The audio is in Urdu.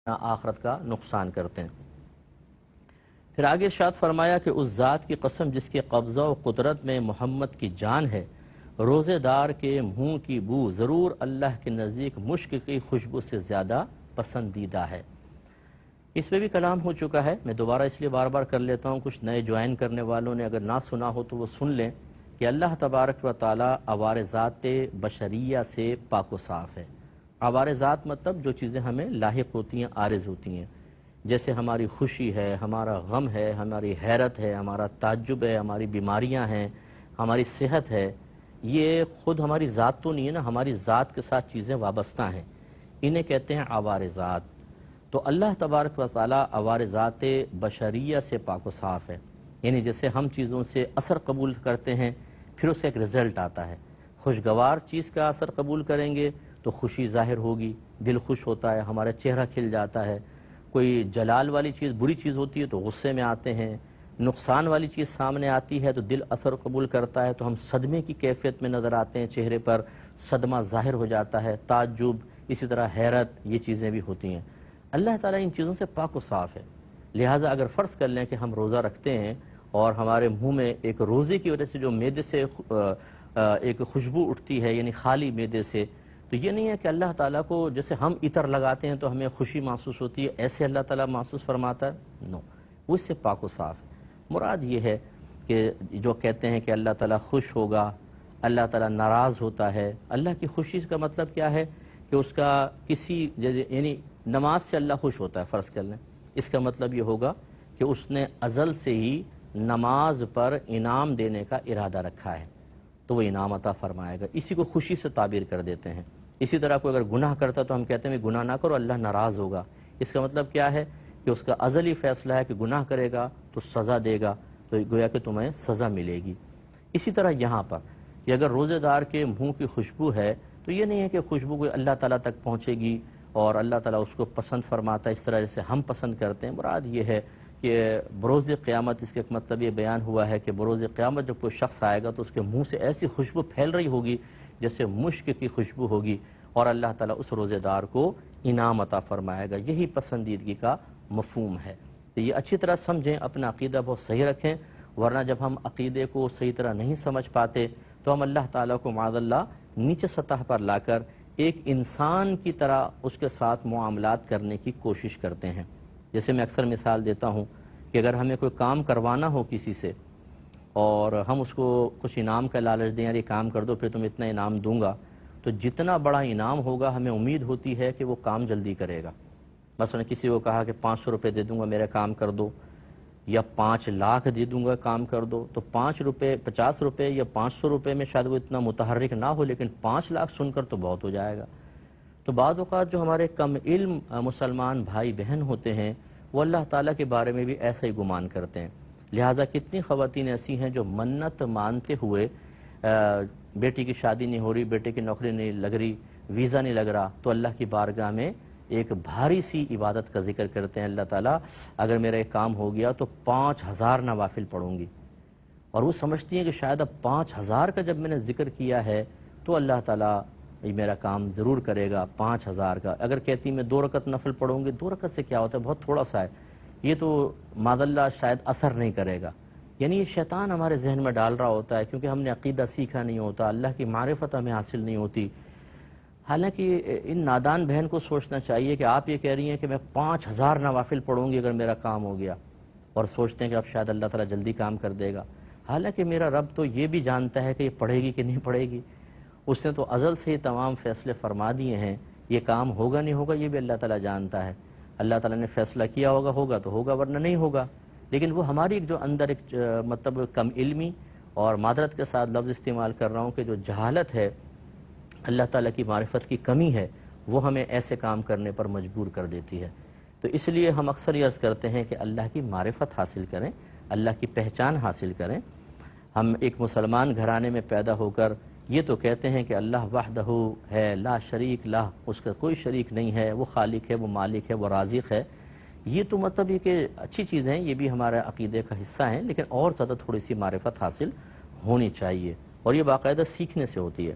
آخرت کا نقصان کرتے ہیں۔ پھر آگے ارشاد فرمایا کہ اس ذات کی قسم جس کے قبضہ و قدرت میں محمد کی جان ہے، روزے دار کے منہ کی بو ضرور اللہ کے نزدیک مشک کی خوشبو سے زیادہ پسندیدہ ہے۔ اس پہ بھی کلام ہو چکا ہے، میں دوبارہ اس لیے بار بار کر لیتا ہوں، کچھ نئے جوائن کرنے والوں نے اگر نہ سنا ہو تو وہ سن لیں کہ اللہ تبارک و تعالی عوار ذات بشریہ سے پاک و صاف ہے۔ عوار ذات مطلب جو چیزیں ہمیں لاحق ہوتی ہیں، عارض ہوتی ہیں، جیسے ہماری خوشی ہے، ہمارا غم ہے، ہماری حیرت ہے، ہمارا تعجب ہے، ہماری بیماریاں ہیں، ہماری صحت ہے، یہ خود ہماری ذات تو نہیں ہے نا، ہماری ذات کے ساتھ چیزیں وابستہ ہیں، انہیں کہتے ہیں عوار ذات۔ تو اللہ تبارک و تعالی عوار ذات بشریہ سے پاک و صاف ہے، یعنی جیسے ہم چیزوں سے اثر قبول کرتے ہیں پھر اس کا ایک رزلٹ آتا ہے۔ خوشگوار چیز کا اثر قبول کریں گے تو خوشی ظاہر ہوگی، دل خوش ہوتا ہے، ہمارا چہرہ کھل جاتا ہے۔ کوئی جلال والی چیز، بری چیز ہوتی ہے تو غصے میں آتے ہیں، نقصان والی چیز سامنے آتی ہے تو دل اثر قبول کرتا ہے تو ہم صدمے کی کیفیت میں نظر آتے ہیں، چہرے پر صدمہ ظاہر ہو جاتا ہے، تعجب، اسی طرح حیرت، یہ چیزیں بھی ہوتی ہیں۔ اللہ تعالیٰ ان چیزوں سے پاک و صاف ہے، لہٰذا اگر فرض کر لیں کہ ہم روزہ رکھتے ہیں اور ہمارے منہ میں ایک روزے کی وجہ سے جو معدے سے ایک خوشبو اٹھتی ہے، یعنی خالی معدے سے، تو یہ نہیں ہے کہ اللہ تعالیٰ کو جیسے ہم عطر لگاتے ہیں تو ہمیں خوشی محسوس ہوتی ہے، ایسے اللہ تعالیٰ محسوس فرماتا ہے، نو، وہ اس سے پاک و صاف ہے۔ مراد یہ ہے کہ جو کہتے ہیں کہ اللہ تعالیٰ خوش ہوگا، اللہ تعالیٰ ناراض ہوتا ہے، اللہ کی خوشی کا مطلب کیا ہے کہ اس کا کسی یعنی نماز سے اللہ خوش ہوتا ہے، فرض کر لیں، اس کا مطلب یہ ہوگا کہ اس نے ازل سے ہی نماز پر انعام دینے کا ارادہ رکھا ہے تو وہ انعام عطا فرمائے گا، اسی کو خوشی سے تعبیر کر دیتے ہیں۔ اسی طرح کوئی اگر گناہ کرتا تو ہم کہتے ہیں گناہ نہ کرو، اللہ ناراض ہوگا، اس کا مطلب کیا ہے کہ اس کا ازلی فیصلہ ہے کہ گناہ کرے گا تو سزا دے گا، تو گویا کہ تمہیں سزا ملے گی۔ اسی طرح یہاں پر کہ اگر روزے دار کے منہ کی خوشبو ہے تو یہ نہیں ہے کہ خوشبو کوئی اللہ تعالیٰ تک پہنچے گی اور اللہ تعالیٰ اس کو پسند فرماتا ہے اس طرح جیسے ہم پسند کرتے ہیں۔ مراد یہ ہے کہ بروز قیامت، اس کا ایک مطلب یہ بیان ہوا ہے کہ بروز قیامت جب کوئی شخص آئے گا تو اس کے منہ سے ایسی خوشبو پھیل رہی ہوگی جیسے مشک کی خوشبو ہوگی، اور اللہ تعالیٰ اس روزے دار کو انعام عطا فرمائے گا۔ یہی پسندیدگی کا مفہوم ہے، تو یہ اچھی طرح سمجھیں، اپنا عقیدہ بہت صحیح رکھیں، ورنہ جب ہم عقیدے کو صحیح طرح نہیں سمجھ پاتے تو ہم اللہ تعالیٰ کو معاذ اللہ نیچے سطح پر لا کر ایک انسان کی طرح اس کے ساتھ معاملات کرنے کی کوشش کرتے ہیں۔ جیسے میں اکثر مثال دیتا ہوں کہ اگر ہمیں کوئی کام کروانا ہو کسی سے اور ہم اس کو کچھ انعام کا لالچ دیں، یار یہ کام کر دو پھر تم اتنا انعام دوں گا، تو جتنا بڑا انعام ہوگا ہمیں امید ہوتی ہے کہ وہ کام جلدی کرے گا۔ مثلا کسی کو کہا کہ 500 روپے دے دوں گا میرا کام کر دو، یا 5 لاکھ دے دوں گا کام کر دو، تو 5 روپے 50 روپے یا 500 روپے میں شاید وہ اتنا متحرک نہ ہو، لیکن 5 لاکھ سن کر تو بہت ہو جائے گا۔ تو بعض اوقات جو ہمارے کم علم مسلمان بھائی بہن ہوتے ہیں وہ اللہ تعالیٰ کے بارے میں بھی ایسا ہی گمان کرتے ہیں، لہٰذا کتنی خواتین ایسی ہیں جو منت مانتے ہوئے بیٹی کی شادی نہیں ہو رہی، بیٹے کی نوکری نہیں لگ رہی، ویزا نہیں لگ رہا، تو اللہ کی بارگاہ میں ایک بھاری سی عبادت کا ذکر کرتے ہیں، اللہ تعالیٰ اگر میرا ایک کام ہو گیا تو 5000 نوافل پڑھوں گی، اور وہ سمجھتی ہیں کہ شاید اب 5000 کا جب میں نے ذکر کیا ہے تو اللہ تعالیٰ میرا کام ضرور کرے گا۔ 5000 کا اگر کہتی میں 2 رکعت نفل پڑھوں گی، 2 رکعت سے کیا ہوتا ہے، بہت تھوڑا سا ہے، یہ تو معاذ اللہ شاید اثر نہیں کرے گا۔ یعنی یہ شیطان ہمارے ذہن میں ڈال رہا ہوتا ہے کیونکہ ہم نے عقیدہ سیکھا نہیں ہوتا، اللہ کی معرفت ہمیں حاصل نہیں ہوتی۔ حالانکہ ان نادان بہن کو سوچنا چاہیے کہ آپ یہ کہہ رہی ہیں کہ میں 5000 نوافل پڑھوں گی اگر میرا کام ہو گیا، اور سوچتے ہیں کہ اب شاید اللہ تعالیٰ جلدی کام کر دے گا۔ حالانکہ میرا رب تو یہ بھی جانتا ہے کہ یہ پڑھے گی کہ نہیں پڑھے گی، اس نے تو ازل سے ہی تمام فیصلے فرما دیے ہیں، یہ کام ہوگا نہیں ہوگا یہ بھی اللہ تعالیٰ جانتا ہے۔ اللہ تعالیٰ نے فیصلہ کیا ہوگا تو ہوگا، ورنہ نہیں ہوگا۔ لیکن وہ ہماری جو اندر ایک مطلب کم علمی، اور معذرت کے ساتھ لفظ استعمال کر رہا ہوں کہ جو جہالت ہے، اللہ تعالیٰ کی معرفت کی کمی ہے، وہ ہمیں ایسے کام کرنے پر مجبور کر دیتی ہے۔ تو اس لیے ہم اکثر یہ عرض کرتے ہیں کہ اللہ کی معرفت حاصل کریں، اللہ کی پہچان حاصل کریں۔ ہم ایک مسلمان گھرانے میں پیدا ہو کر یہ تو کہتے ہیں کہ اللہ وحدہ ہے، لا شریک لہ، اس کا کوئی شریک نہیں ہے، وہ خالق ہے، وہ مالک ہے، وہ رازق ہے، یہ تو مطلب یہ کہ اچھی چیزیں ہیں، یہ بھی ہمارے عقیدے کا حصہ ہیں، لیکن اور زیادہ تھوڑی سی معرفت حاصل ہونی چاہیے، اور یہ باقاعدہ سیکھنے سے ہوتی ہے۔